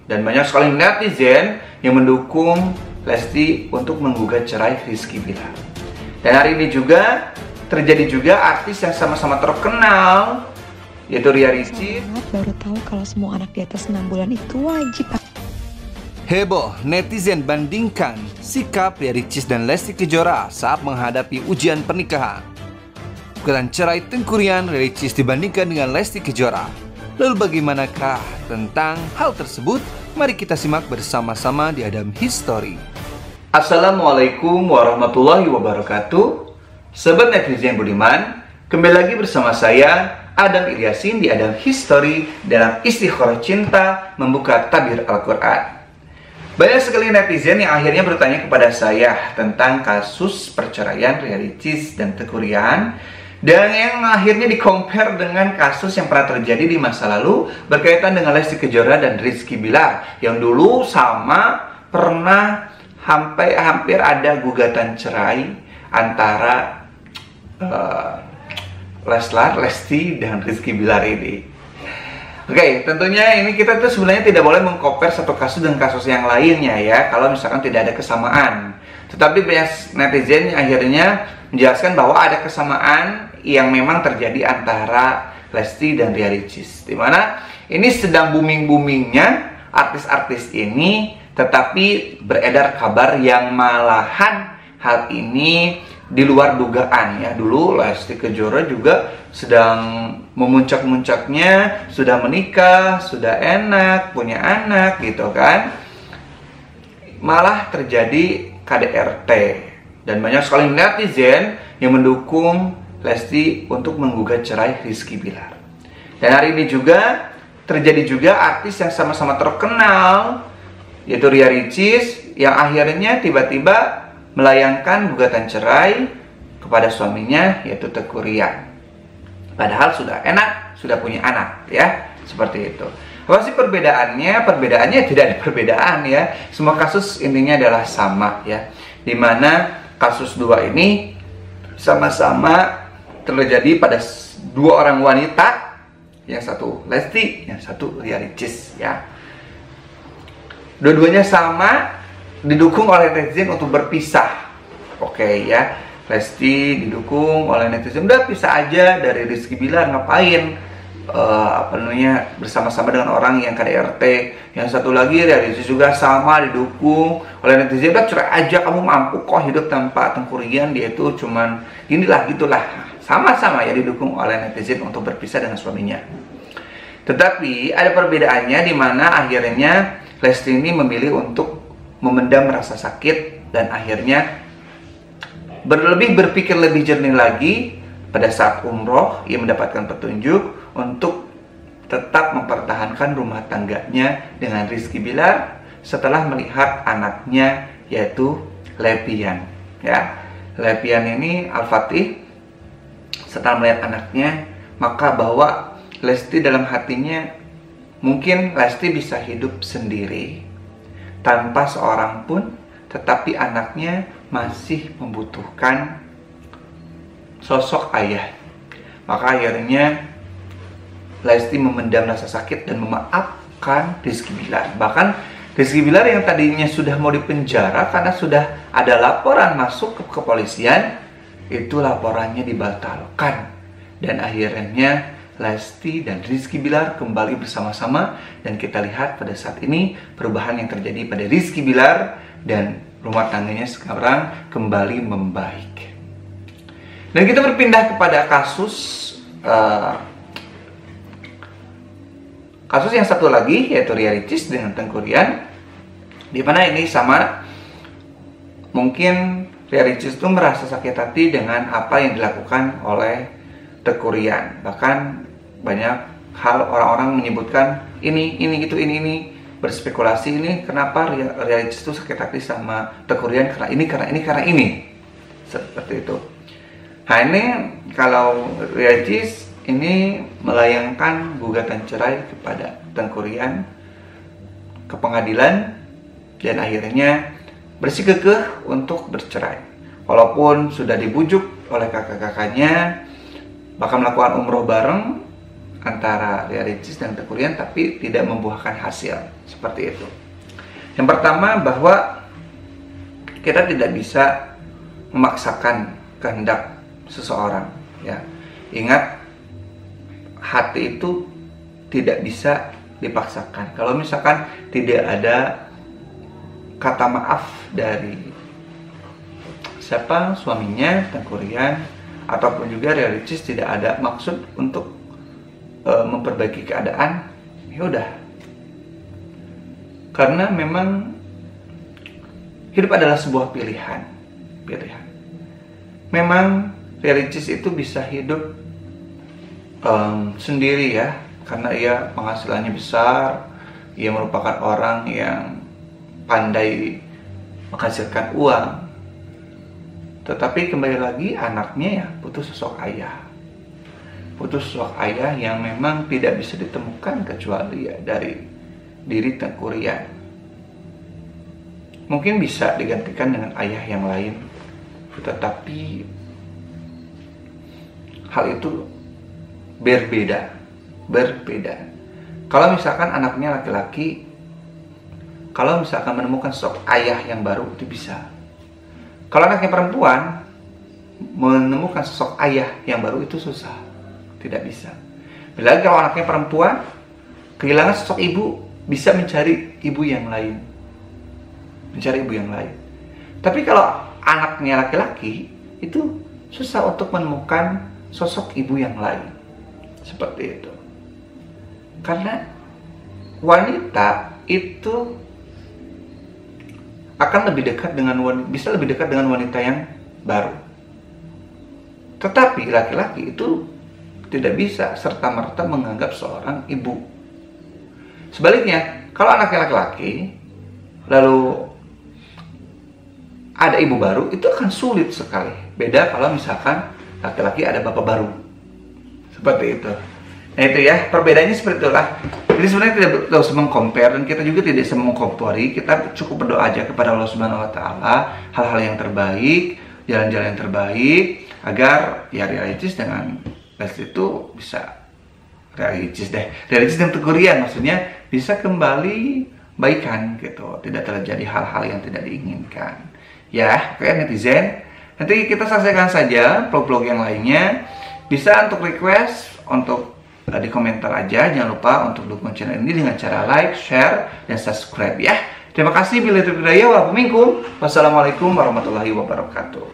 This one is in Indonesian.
Dan banyak sekali netizen yang mendukung Lesti untuk menggugat cerai Rizky Bilar. Dan hari ini juga terjadi juga artis yang sama-sama terkenal, yaitu Ria Ricis. Baru tahu kalau semua anak di atas 6 bulan itu wajib. Heboh, netizen bandingkan sikap Ria Ricis dan Lesti Kejora saat menghadapi ujian pernikahan. Gugatan cerai Teuku Ryan Ria Ricis dibandingkan dengan Lesti Kejora. Lalu bagaimanakah tentang hal tersebut? Mari kita simak bersama-sama di Adam History. Assalamualaikum warahmatullahi wabarakatuh. Sobat netizen budiman, kembali lagi bersama saya Adam Ilyasin di Adam History dalam Istikharah Cinta membuka tabir Al-Quran. Banyak sekali netizen yang akhirnya bertanya kepada saya tentang kasus perceraian Ria Ricis dan Teuku Ryan, dan yang akhirnya di-compare dengan kasus yang pernah terjadi di masa lalu berkaitan dengan Lesti Kejora dan Rizky Bilar, yang dulu sama pernah hampir ada gugatan cerai antara Lesti dan Rizky Bilar ini. Oke, tentunya ini kita tuh sebenarnya tidak boleh meng-compare satu kasus dengan kasus yang lainnya ya, kalau misalkan tidak ada kesamaan. Tetapi banyak netizen yang akhirnya menjelaskan bahwa ada kesamaan yang memang terjadi antara Lesti dan Ria Ricis, dimana ini sedang booming-boomingnya artis-artis ini, tetapi beredar kabar yang malahan hal ini di luar dugaan ya. Dulu Lesti Kejora juga sedang memuncak-muncaknya, sudah menikah, sudah enak, punya anak gitu kan. Malah terjadi KDRT, dan banyak sekali netizen yang mendukung Lesti untuk menggugat cerai Rizky Bilar. Dan hari ini juga terjadi juga artis yang sama-sama terkenal, yaitu Ria Ricis, yang akhirnya tiba-tiba melayangkan gugatan cerai kepada suaminya, yaitu Teuku Ryan. Padahal sudah enak, sudah punya anak ya, seperti itu. Apa sih perbedaannya? Perbedaannya tidak ada perbedaan ya. Semua kasus intinya adalah sama ya. Dimana kasus dua ini sama-sama terjadi pada dua orang wanita, yang satu Lesti, yang satu Ria Ricis ya. Dua-duanya sama didukung oleh netizen untuk berpisah. Oke ya, Lesti didukung oleh netizen, udah pisah aja dari Rizky Bilar, ngapain bersama-sama dengan orang yang KDRT. Yang satu lagi Ria Ricis juga sama didukung oleh netizen, udah cerai aja, kamu mampu kok hidup tanpa Teuku Ryan, dia itu cuman inilah gitulah. Sama-sama ya didukung oleh netizen untuk berpisah dengan suaminya. Tetapi ada perbedaannya, di mana akhirnya Lesti ini memilih untuk memendam rasa sakit, dan akhirnya berpikir lebih jernih lagi pada saat umroh. Ia mendapatkan petunjuk untuk tetap mempertahankan rumah tangganya dengan Rizky Bilar setelah melihat anaknya, yaitu Lepian ya. Lepian ini Al-Fatih, setelah melihat anaknya, maka bahwa Lesti dalam hatinya, mungkin Lesti bisa hidup sendiri tanpa seorang pun, tetapi anaknya masih membutuhkan sosok ayah. Maka akhirnya Lesti memendam rasa sakit dan memaafkan Rizky Bilar. Bahkan Rizky Bilar yang tadinya sudah mau dipenjara karena sudah ada laporan masuk ke kepolisian, itu laporannya dibatalkan. Dan akhirnya Lesti dan Rizky Bilar kembali bersama-sama, dan kita lihat pada saat ini perubahan yang terjadi pada Rizky Bilar, dan rumah tangganya sekarang kembali membaik. Dan kita berpindah kepada kasus yang satu lagi, yaitu Ria Ricis dengan Teuku Ryan, di mana ini sama, mungkin Ria Ricis itu merasa sakit hati dengan apa yang dilakukan oleh Teuku Ryan. Bahkan banyak hal orang-orang menyebutkan ini berspekulasi, ini kenapa Ria Ricis itu sakit hati sama Teuku Ryan karena ini seperti itu. Nah ini kalau Ria Ricis ini melayangkan gugatan cerai kepada Teuku Ryan ke pengadilan, dan akhirnya bersikukuh untuk bercerai. Walaupun sudah dibujuk oleh kakak-kakaknya, bahkan melakukan umroh bareng, antara Ria Ricis dan Teuku Ryan tapi tidak membuahkan hasil seperti itu. Yang pertama, bahwa kita tidak bisa memaksakan kehendak seseorang, ya. Ingat, hati itu tidak bisa dipaksakan. Kalau misalkan tidak ada kata maaf dari siapa, suaminya Teuku Ryan ataupun juga Ria Ricis, tidak ada maksud untuk memperbaiki keadaan, ya udah. Karena memang hidup adalah sebuah pilihan. Memang Ria Ricis itu bisa hidup sendiri ya, karena ia penghasilannya besar, ia merupakan orang yang pandai menghasilkan uang. Tetapi kembali lagi, anaknya ya butuh sosok ayah. Butuh sosok ayah yang memang tidak bisa ditemukan kecuali ya dari diri Teuku Ryan. Mungkin bisa digantikan dengan ayah yang lain, tetapi hal itu berbeda. Kalau misalkan anaknya laki-laki, kalau misalkan menemukan sosok ayah yang baru, itu bisa. Kalau anaknya perempuan, menemukan sosok ayah yang baru itu susah. Tidak bisa. Bila kalau anaknya perempuan kehilangan sosok ibu, bisa mencari ibu yang lain. Tapi kalau anaknya laki-laki, itu susah untuk menemukan sosok ibu yang lain. Seperti itu. Karena wanita itu akan lebih dekat bisa lebih dekat dengan wanita yang baru. Tetapi laki-laki itu tidak bisa serta-merta menganggap seorang ibu. Sebaliknya, kalau anaknya laki-laki, lalu ada ibu baru, itu akan sulit sekali. Beda kalau misalkan laki-laki ada bapak baru. Seperti itu. Nah itu ya, perbedaannya seperti itulah. Jadi sebenarnya tidak usah meng-compare, dan kita juga tidak bisa mengkompari. Kita cukup berdoa aja kepada Allah Subhanahu Wa Taala, hal-hal yang terbaik, jalan-jalan yang terbaik, agar ya Ria Ricis dengan Lesti itu bisa, Ria Ricis dan Teuku Ryan maksudnya bisa kembali baikan gitu, tidak terjadi hal-hal yang tidak diinginkan. Ya, oke netizen, nanti kita selesaikan saja vlog-vlog yang lainnya. Bisa untuk request, untuk di komentar aja. Jangan lupa untuk dukung channel ini dengan cara like, share, dan subscribe ya. Terima kasih. Wassalamualaikum warahmatullahi wabarakatuh.